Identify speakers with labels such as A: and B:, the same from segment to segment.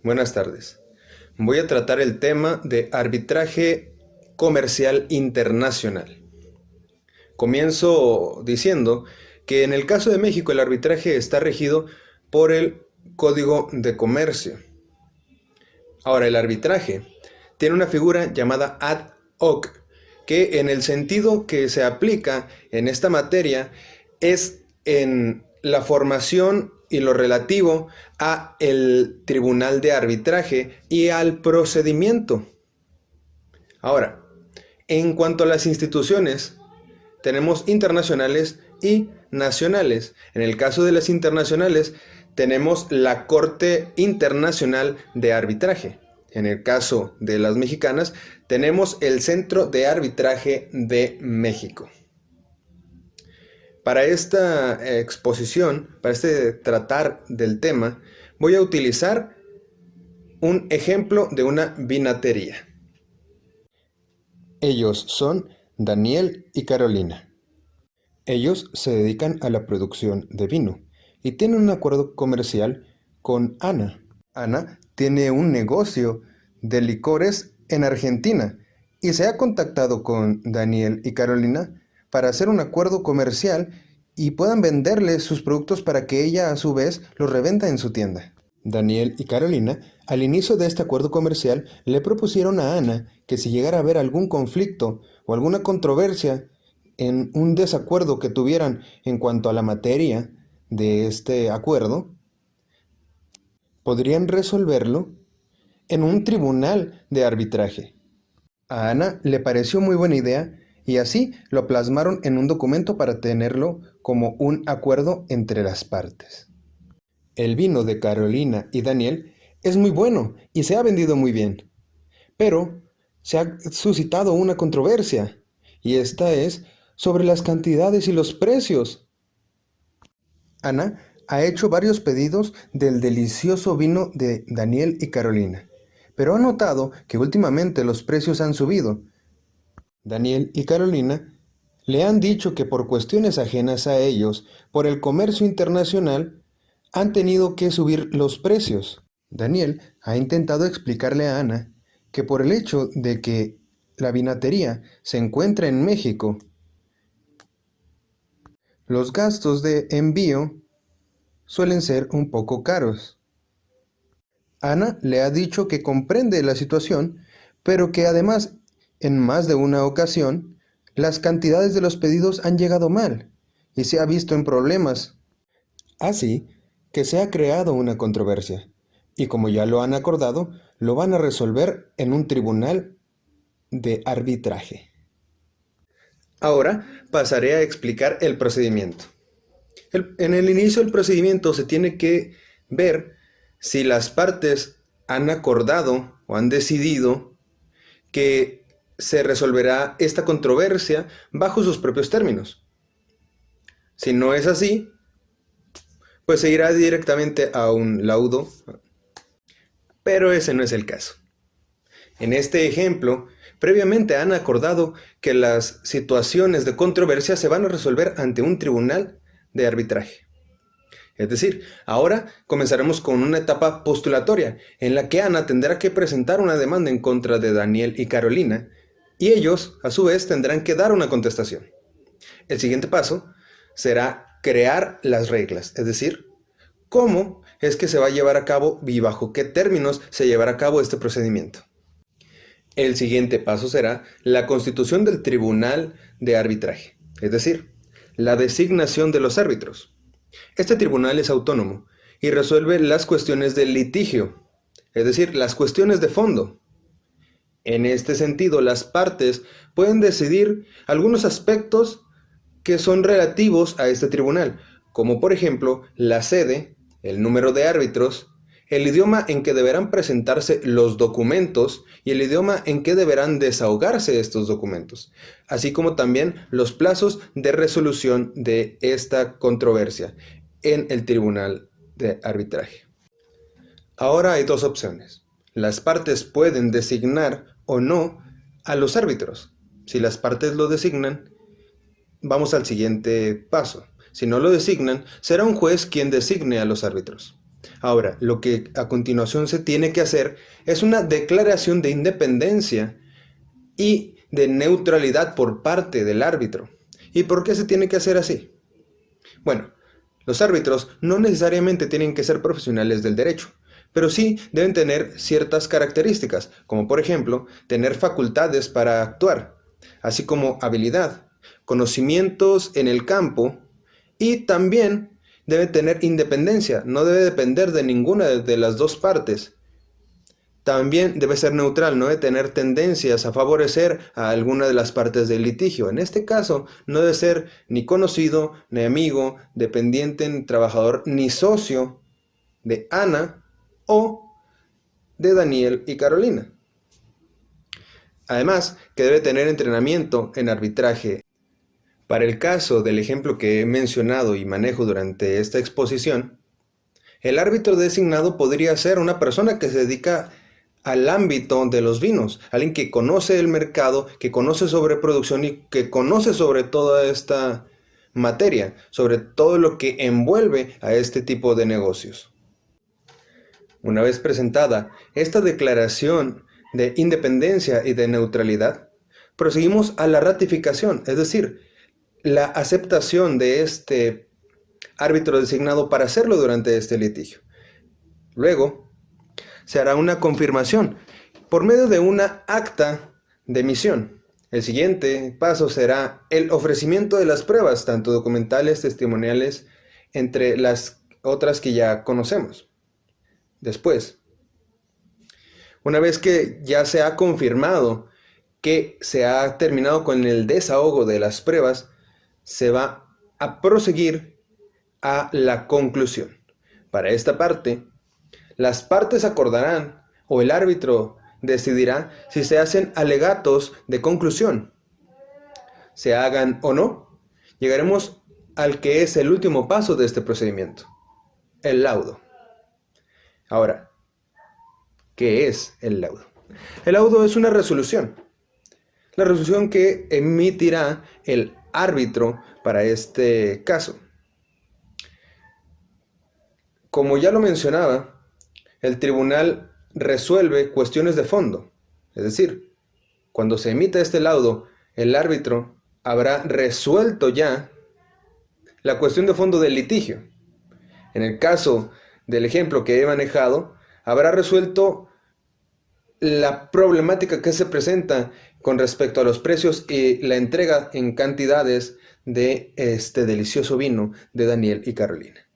A: Buenas tardes. Voy a tratar el tema de arbitraje comercial internacional. Comienzo diciendo que en el caso de México el arbitraje está regido por el Código de Comercio. Ahora, el arbitraje tiene una figura llamada ad hoc, que en el sentido que se aplica en esta materia es en la formación y lo relativo a el tribunal de arbitraje y al procedimiento. Ahora, en cuanto a las instituciones, tenemos internacionales y nacionales. En el caso de las internacionales, tenemos la Corte Internacional de Arbitraje. En el caso de las mexicanas, tenemos el Centro de Arbitraje de México. Para esta exposición, para este tratar del tema, voy a utilizar un ejemplo de una vinatería. Ellos son Daniel y Carolina. Ellos se dedican a la producción de vino y tienen un acuerdo comercial con Ana. Ana tiene un negocio de licores en Argentina y se ha contactado con Daniel y Carolina para hacer un acuerdo comercial y puedan venderle sus productos para que ella a su vez los revenda en su tienda. Daniel y Carolina, al inicio de este acuerdo comercial, le propusieron a Ana que si llegara a haber algún conflicto o alguna controversia en un desacuerdo que tuvieran en cuanto a la materia de este acuerdo, podrían resolverlo en un tribunal de arbitraje. A Ana le pareció muy buena idea y así lo plasmaron en un documento para tenerlo como un acuerdo entre las partes. El vino de Carolina y Daniel es muy bueno y se ha vendido muy bien, pero se ha suscitado una controversia y esta es sobre las cantidades y los precios. Ana ha hecho varios pedidos del delicioso vino de Daniel y Carolina, pero ha notado que últimamente los precios han subido. Daniel y Carolina le han dicho que por cuestiones ajenas a ellos, por el comercio internacional, han tenido que subir los precios. Daniel ha intentado explicarle a Ana que por el hecho de que la vinatería se encuentra en México, los gastos de envío suelen ser un poco caros. Ana le ha dicho que comprende la situación, pero que además, en más de una ocasión, las cantidades de los pedidos han llegado mal y se ha visto en problemas. Así que se ha creado una controversia, y como ya lo han acordado, lo van a resolver en un tribunal de arbitraje. Ahora pasaré a explicar el procedimiento. En el inicio del procedimiento se tiene que ver si las partes han acordado o han decidido que se resolverá esta controversia bajo sus propios términos. Si no es así, pues se irá directamente a un laudo, pero ese no es el caso. En este ejemplo, previamente han acordado que las situaciones de controversia se van a resolver ante un tribunal de arbitraje. Es decir, ahora comenzaremos con una etapa postulatoria en la que Ana tendrá que presentar una demanda en contra de Daniel y Carolina y ellos, a su vez, tendrán que dar una contestación. El siguiente paso será crear las reglas, es decir, cómo es que se va a llevar a cabo y bajo qué términos se llevará a cabo este procedimiento. El siguiente paso será la constitución del tribunal de arbitraje, es decir, la designación de los árbitros. Este tribunal es autónomo y resuelve las cuestiones del litigio, es decir, las cuestiones de fondo. En este sentido, las partes pueden decidir algunos aspectos que son relativos a este tribunal, como por ejemplo la sede, el número de árbitros, el idioma en que deberán presentarse los documentos y el idioma en que deberán desahogarse estos documentos, así como también los plazos de resolución de esta controversia en el tribunal de arbitraje. Ahora hay dos opciones. Las partes pueden designar o no a los árbitros. Si las partes lo designan, vamos al siguiente paso. Si no lo designan, será un juez quien designe a los árbitros. Ahora, lo que a continuación se tiene que hacer es una declaración de independencia y de neutralidad por parte del árbitro. ¿Y por qué se tiene que hacer así? Bueno, los árbitros no necesariamente tienen que ser profesionales del derecho, pero sí deben tener ciertas características, como por ejemplo, tener facultades para actuar, así como habilidad, conocimientos en el campo y también debe tener independencia, no debe depender de ninguna de las dos partes. También debe ser neutral, no debe tener tendencias a favorecer a alguna de las partes del litigio. En este caso, no debe ser ni conocido, ni amigo, dependiente, ni trabajador, ni socio de Ana o de Daniel y Carolina. Además, que debe tener entrenamiento en arbitraje. Para el caso del ejemplo que he mencionado y manejo durante esta exposición, el árbitro designado podría ser una persona que se dedica al ámbito de los vinos, alguien que conoce el mercado, que conoce sobre producción y que conoce sobre toda esta materia, sobre todo lo que envuelve a este tipo de negocios. Una vez presentada esta declaración de independencia y de neutralidad, proseguimos a la ratificación, es decir, la aceptación de este árbitro designado para hacerlo durante este litigio. Luego, se hará una confirmación por medio de una acta de emisión. El siguiente paso será el ofrecimiento de las pruebas, tanto documentales, testimoniales, entre las otras que ya conocemos. Después, una vez que ya se ha confirmado que se ha terminado con el desahogo de las pruebas, se va a proseguir a la conclusión. Para esta parte, las partes acordarán o el árbitro decidirá si se hacen alegatos de conclusión. Se hagan o no, llegaremos al que es el último paso de este procedimiento, el laudo. Ahora, ¿qué es el laudo? El laudo es una resolución. La resolución que emitirá el árbitro para este caso. Como ya lo mencionaba, el tribunal resuelve cuestiones de fondo. Es decir, cuando se emita este laudo, el árbitro habrá resuelto ya la cuestión de fondo del litigio. En el caso del ejemplo que he manejado, habrá resuelto la problemática que se presenta con respecto a los precios y la entrega en cantidades de este delicioso vino de Daniel y Carolina.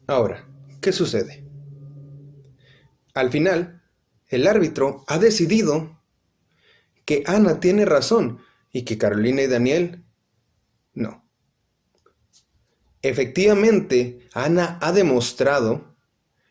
A: Ahora, ¿qué sucede? Al final, el árbitro ha decidido que Ana tiene razón y que Carolina y Daniel no. Efectivamente, Ana ha demostrado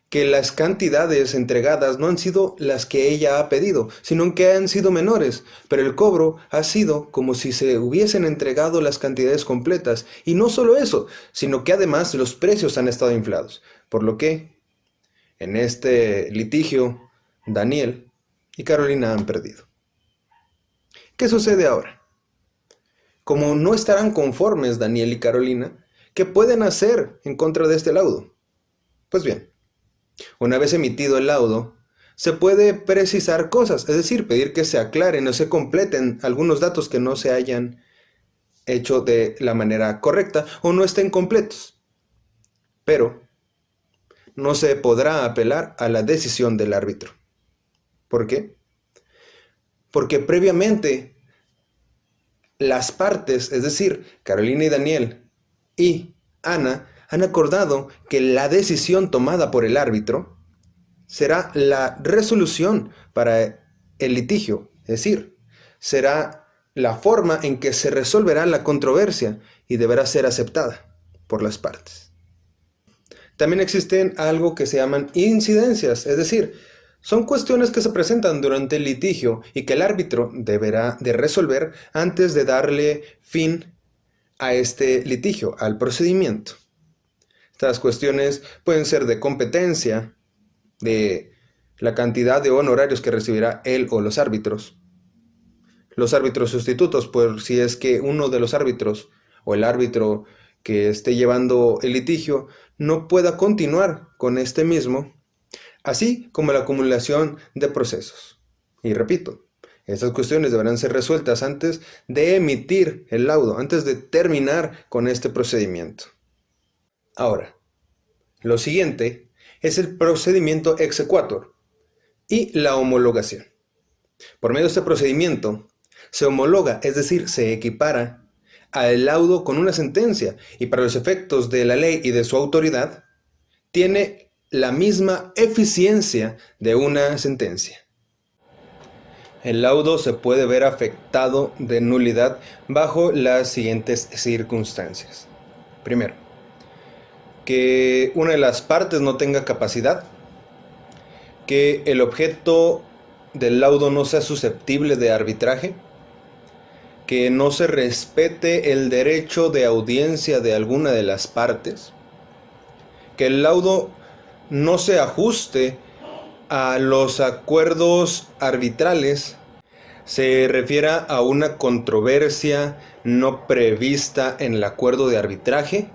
A: que las cantidades entregadas no han sido las que ella ha pedido, sino que han sido menores, pero el cobro ha sido como si se hubiesen entregado las cantidades completas. Y no solo eso, sino que además los precios han estado inflados, por lo que en este litigio Daniel y Carolina han perdido. ¿Qué sucede ahora? Como no estarán conformes Daniel y Carolina, ¿qué pueden hacer en contra de este laudo? Pues bien, una vez emitido el laudo, se puede precisar cosas, es decir, pedir que se aclaren o se completen algunos datos que no se hayan hecho de la manera correcta o no estén completos. Pero no se podrá apelar a la decisión del árbitro. ¿Por qué? Porque previamente las partes, es decir, Carolina y Daniel y Ana, han acordado que la decisión tomada por el árbitro será la resolución para el litigio, es decir, será la forma en que se resolverá la controversia y deberá ser aceptada por las partes. También existen algo que se llaman incidencias, es decir, son cuestiones que se presentan durante el litigio y que el árbitro deberá de resolver antes de darle fin a este litigio, al procedimiento. Estas cuestiones pueden ser de competencia, de la cantidad de honorarios que recibirá él o los árbitros sustitutos, por si es que uno de los árbitros o el árbitro que esté llevando el litigio no pueda continuar con este mismo, así como la acumulación de procesos. Y repito, estas cuestiones deberán ser resueltas antes de emitir el laudo, antes de terminar con este procedimiento. Ahora, lo siguiente es el procedimiento exequatur y la homologación. Por medio de este procedimiento, se homologa, es decir, se equipara al laudo con una sentencia y para los efectos de la ley y de su autoridad, tiene la misma eficiencia de una sentencia. El laudo se puede ver afectado de nulidad bajo las siguientes circunstancias. Primero, que una de las partes no tenga capacidad, que el objeto del laudo no sea susceptible de arbitraje, que no se respete el derecho de audiencia de alguna de las partes, que el laudo no se ajuste a los acuerdos arbitrales, se refiera a una controversia no prevista en el acuerdo de arbitraje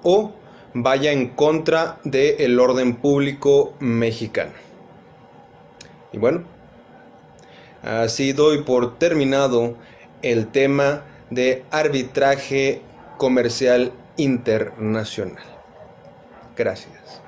A: o vaya en contra del orden público mexicano. Y bueno, así doy por terminado el tema de arbitraje comercial internacional. Gracias.